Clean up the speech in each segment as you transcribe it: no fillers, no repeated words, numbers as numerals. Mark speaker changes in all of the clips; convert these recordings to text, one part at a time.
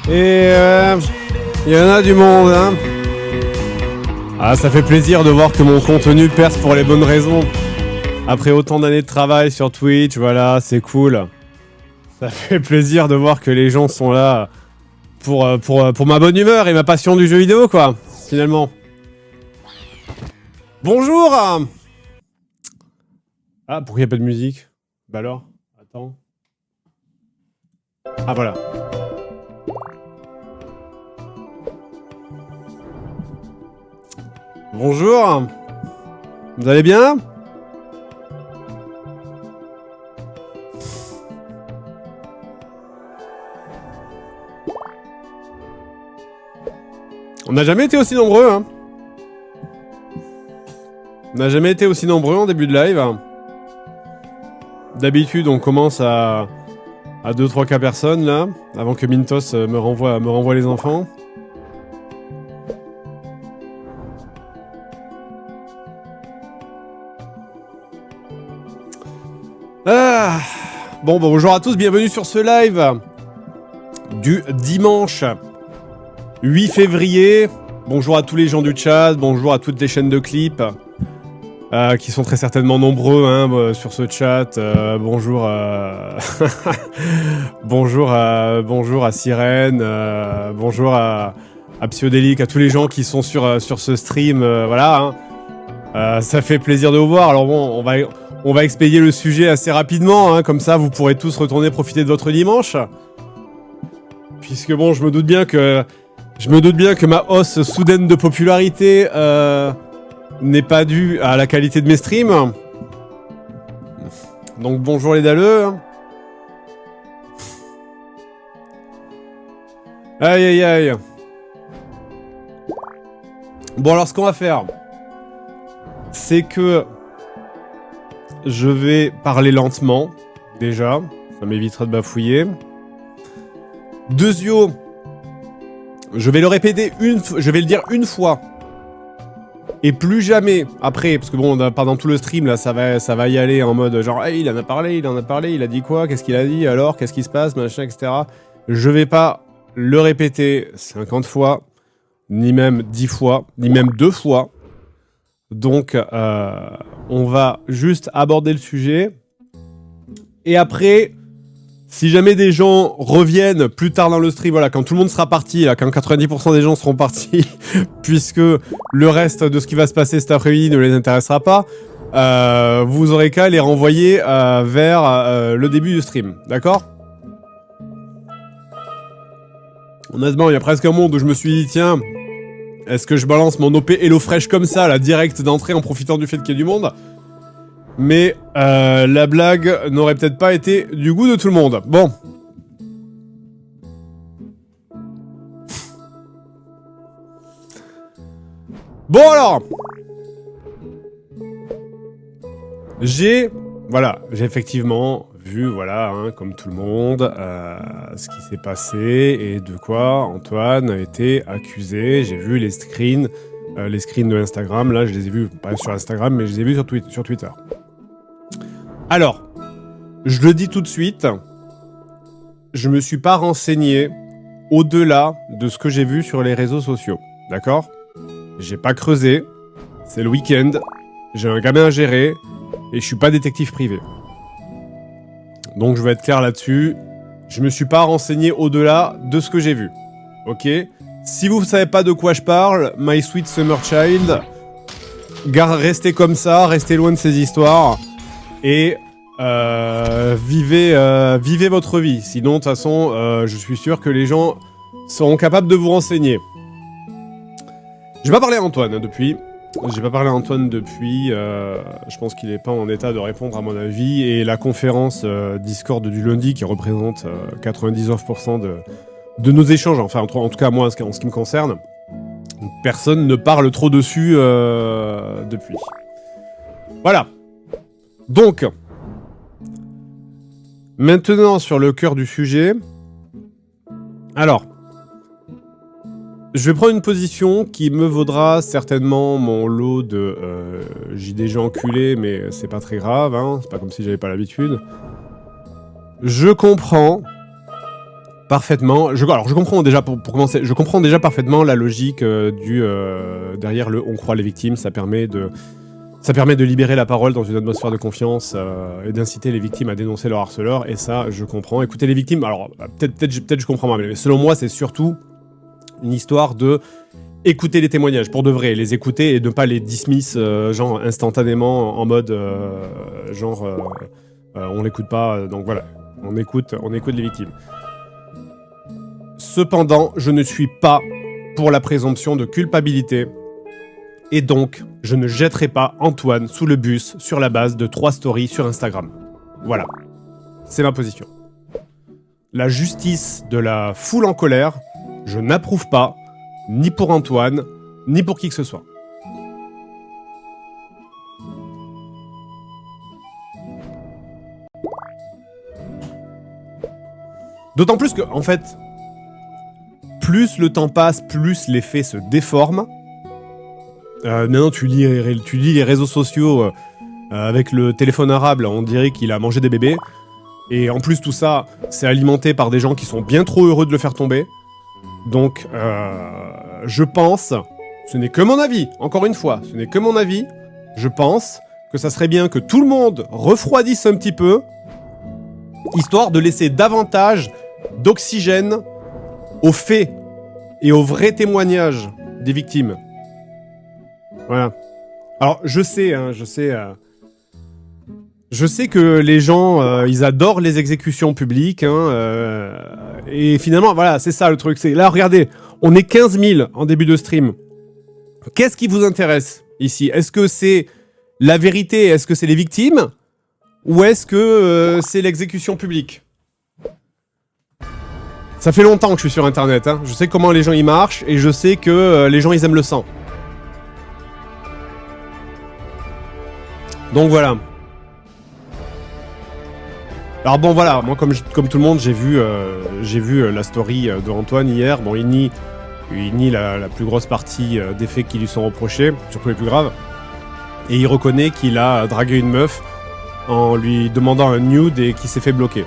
Speaker 1: Et il y en a du monde, hein. Ah, ça fait plaisir de voir que mon contenu perce pour les bonnes raisons. Après autant d'années de travail sur Twitch, voilà, c'est cool. Ça fait plaisir de voir que les gens sont là pour ma bonne humeur et ma passion du jeu vidéo, quoi, finalement. Bonjour. Ah, pourquoi il n'y a pas de musique? Bah alors, attends. Ah, voilà. Bonjour. Vous allez bien? On n'a jamais été aussi nombreux, hein. On n'a jamais été aussi nombreux en début de live. D'habitude, on commence à 2-3 cas personnes, là, avant que Mintos me renvoie les enfants. Ah. Bon, bonjour à tous, bienvenue sur ce live du dimanche 8 février. Bonjour à tous les gens du chat, bonjour à toutes les chaînes de clips qui sont très certainement nombreux hein, sur ce chat. Bonjour bonjour à Sirène, bonjour à Psyodélique, à tous les gens qui sont sur ce stream. Voilà, hein. Ça fait plaisir de vous voir. Alors bon, on va expédier le sujet assez rapidement, hein, comme ça vous pourrez tous retourner profiter de votre dimanche. Puisque bon, je me doute bien que ma hausse soudaine de popularité n'est pas due à la qualité de mes streams. Donc bonjour les dalleux. Aïe aïe aïe. Bon alors ce qu'on va faire, c'est que je vais parler lentement, déjà, ça m'évitera de bafouiller. Deuxio, je vais le répéter je vais le dire une fois. Et plus jamais après, parce que bon, pendant tout le stream, là, ça va y aller en mode genre, hey, il en a parlé, il a dit quoi, qu'est-ce qu'il a dit, alors, qu'est-ce qui se passe, machin, etc. Je vais pas le répéter 50 fois, ni même 10 fois, ni même 2 fois. Donc, on va juste aborder le sujet. Et après, si jamais des gens reviennent plus tard dans le stream, voilà, quand tout le monde sera parti, là, quand 90% des gens seront partis, puisque le reste de ce qui va se passer cet après-midi ne les intéressera pas, vous aurez qu'à les renvoyer vers le début du stream, d'accord? Honnêtement, il y a presque un monde où je me suis dit, tiens, est-ce que je balance mon OP HelloFresh comme ça, là, direct d'entrée, en profitant du fait qu'il y ait du monde? Mais la blague n'aurait peut-être pas été du goût de tout le monde. Bon. Bon alors. J'ai effectivement vu, voilà, hein, comme tout le monde, ce qui s'est passé et de quoi Antoine a été accusé. J'ai vu les screens de Instagram. Là, je les ai vus, pas sur Instagram, mais je les ai vus sur Twitter. Alors, je le dis tout de suite, je me suis pas renseigné au-delà de ce que j'ai vu sur les réseaux sociaux, d'accord? J'ai pas creusé, c'est le week-end, j'ai un gamin à gérer, et je suis pas détective privé. Donc je vais être clair là-dessus, je me suis pas renseigné au-delà de ce que j'ai vu, ok? Si vous savez pas de quoi je parle, My Sweet Summer Child, restez comme ça, restez loin de ces histoires, et vivez votre vie. Sinon, de toute façon, je suis sûr que les gens seront capables de vous renseigner. J'ai pas parlé à Antoine depuis. Je pense qu'il est pas en état de répondre à mon avis. Et la conférence Discord du lundi, qui représente 99% de nos échanges, enfin en tout cas moi en ce qui me concerne, personne ne parle trop dessus depuis. Voilà. Donc, maintenant sur le cœur du sujet. Alors, je vais prendre une position qui me vaudra certainement mon lot de j'ai déjà enculé, mais c'est pas très grave, hein, c'est pas comme si j'avais pas l'habitude. Je comprends parfaitement. Alors, je comprends déjà, pour commencer, je comprends déjà parfaitement la logique derrière le « on croit les victimes ». Ça permet de libérer la parole dans une atmosphère de confiance et d'inciter les victimes à dénoncer leur harceleur. Et ça, je comprends. Écoutez les victimes, alors peut-être je comprends mal, mais selon moi, c'est surtout une histoire de écouter les témoignages, pour de vrai, les écouter et ne pas les dismiss, genre instantanément, en mode, on l'écoute pas, donc voilà, on écoute les victimes. Cependant, je ne suis pas pour la présomption de culpabilité, et donc, je ne jetterai pas Antoine sous le bus sur la base de 3 stories sur Instagram. Voilà, c'est ma position. La justice de la foule en colère, je n'approuve pas, ni pour Antoine, ni pour qui que ce soit. D'autant plus que, en fait, plus le temps passe, plus les faits se déforment. Maintenant, tu lis les réseaux sociaux avec le téléphone arabe, on dirait qu'il a mangé des bébés. Et en plus, tout ça, c'est alimenté par des gens qui sont bien trop heureux de le faire tomber. Donc, je pense, ce n'est que mon avis, encore une fois, ce n'est que mon avis, je pense que ça serait bien que tout le monde refroidisse un petit peu, histoire de laisser davantage d'oxygène aux faits et aux vrais témoignages des victimes. Voilà. Alors, je sais que les gens, ils adorent les exécutions publiques, et finalement, voilà, c'est ça le truc. C'est là, regardez, on est 15 000 en début de stream. Qu'est-ce qui vous intéresse ici? Est-ce que c'est la vérité? Est-ce que c'est les victimes? Ou est-ce que c'est l'exécution publique? Ça fait longtemps que je suis sur Internet, hein. Je sais comment les gens y marchent, et je sais que les gens, ils aiment le sang. Donc voilà. Alors bon voilà, moi comme tout le monde, j'ai vu la story de Antoine hier. Bon, il nie la plus grosse partie des faits qui lui sont reprochés, surtout les plus graves. Et il reconnaît qu'il a dragué une meuf en lui demandant un nude et qu'il s'est fait bloquer.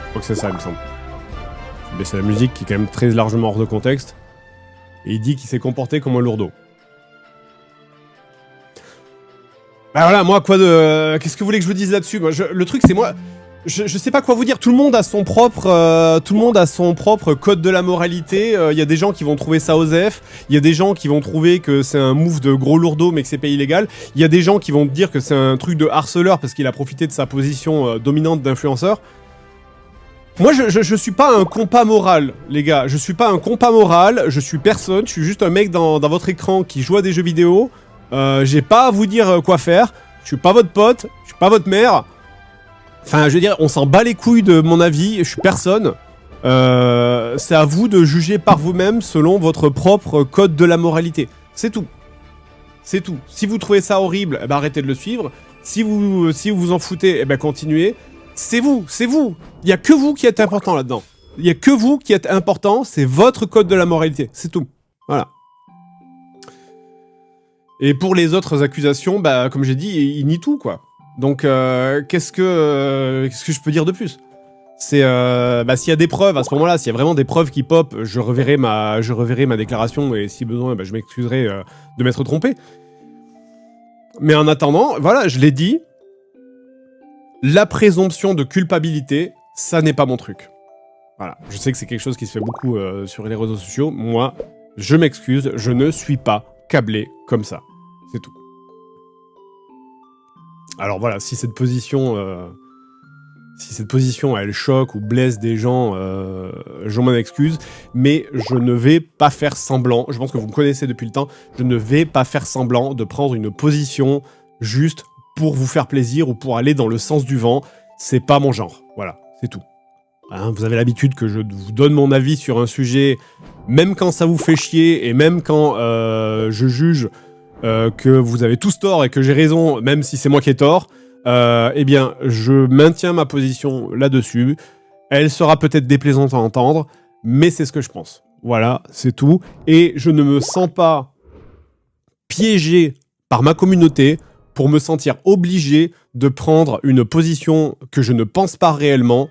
Speaker 1: Je crois que c'est ça, il me semble. Mais c'est la musique qui est quand même très largement hors de contexte. Et il dit qu'il s'est comporté comme un lourdeau. Bah voilà, moi, qu'est-ce que vous voulez que je vous dise là-dessus? Le truc, c'est moi... Je sais pas quoi vous dire. Tout le monde a son propre code de la moralité. Il y a des gens qui vont trouver ça osef. Il y a des gens qui vont trouver que c'est un move de gros lourdeau, mais que c'est pas illégal. Il y a des gens qui vont dire que c'est un truc de harceleur parce qu'il a profité de sa position dominante d'influenceur. Moi, je suis pas un compas moral, les gars. Je suis pas un compas moral. Je suis personne. Je suis juste un mec dans votre écran qui joue à des jeux vidéo. J'ai pas à vous dire quoi faire. Je suis pas votre pote. Je suis pas votre mère. Enfin, je veux dire, on s'en bat les couilles de mon avis. Je suis personne. C'est à vous de juger par vous-même selon votre propre code de la moralité. C'est tout. C'est tout. Si vous trouvez ça horrible, eh ben arrêtez de le suivre. Si vous vous en foutez, eh ben continuez. C'est vous. Il y a que vous qui êtes important là-dedans. Il y a que vous qui êtes important. C'est votre code de la moralité. C'est tout. Voilà. Et pour les autres accusations, bah, comme j'ai dit, il nie tout, quoi. Donc, qu'est-ce que je peux dire de plus? C'est, s'il y a des preuves, à ce moment-là, s'il y a vraiment des preuves qui pop, je reverrai ma déclaration, et si besoin, bah, je m'excuserai de m'être trompé. Mais en attendant, voilà, je l'ai dit, la présomption de culpabilité, ça n'est pas mon truc. Voilà, je sais que c'est quelque chose qui se fait beaucoup sur les réseaux sociaux. Moi, je m'excuse, je ne suis pas câblé comme ça. C'est tout. Alors voilà, si cette position, elle choque ou blesse des gens, je m'en excuse, mais je ne vais pas faire semblant, je pense que vous me connaissez depuis le temps, je ne vais pas faire semblant de prendre une position juste pour vous faire plaisir ou pour aller dans le sens du vent. C'est pas mon genre, voilà, c'est tout. Hein, vous avez l'habitude que je vous donne mon avis sur un sujet, même quand ça vous fait chier et même quand je juge que vous avez tous tort et que j'ai raison, même si c'est moi qui ai tort, eh bien, je maintiens ma position là-dessus. Elle sera peut-être déplaisante à entendre, mais c'est ce que je pense. Voilà, c'est tout. Et je ne me sens pas piégé par ma communauté pour me sentir obligé de prendre une position que je ne pense pas réellement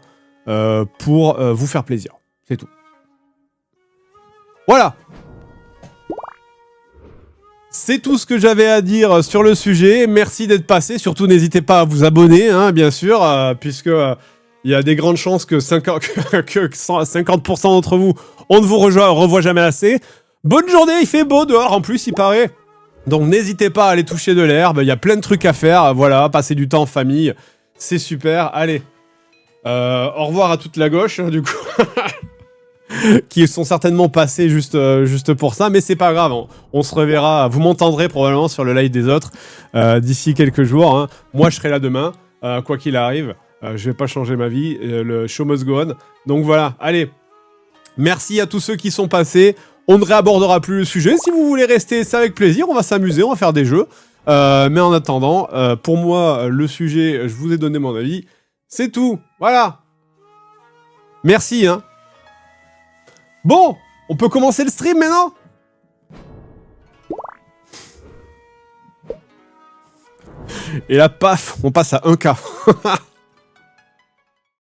Speaker 1: pour vous faire plaisir. C'est tout. Voilà. C'est tout ce que j'avais à dire sur le sujet. Merci d'être passé. Surtout, n'hésitez pas à vous abonner, hein, bien sûr, puisque il y a des grandes chances que 50% d'entre vous, on ne vous revoit jamais assez. Bonne journée, il fait beau dehors, en plus, il paraît. Donc, n'hésitez pas à aller toucher de l'herbe. Il y a plein de trucs à faire. Voilà, passer du temps en famille. C'est super. Allez. Au revoir à toute la gauche, hein, du coup. Qui sont certainement passés juste pour ça, mais c'est pas grave, on se reverra, vous m'entendrez probablement sur le live des autres d'ici quelques jours, hein. Moi je serai là demain, quoi qu'il arrive, je vais pas changer ma vie, le show must go on, donc voilà, allez, merci à tous ceux qui sont passés, on ne réabordera plus le sujet, si vous voulez rester, c'est avec plaisir, on va s'amuser, on va faire des jeux, mais en attendant, pour moi, le sujet, je vous ai donné mon avis, c'est tout, voilà, merci, hein. Bon, on peut commencer le stream maintenant? Et là, paf, on passe à 1K.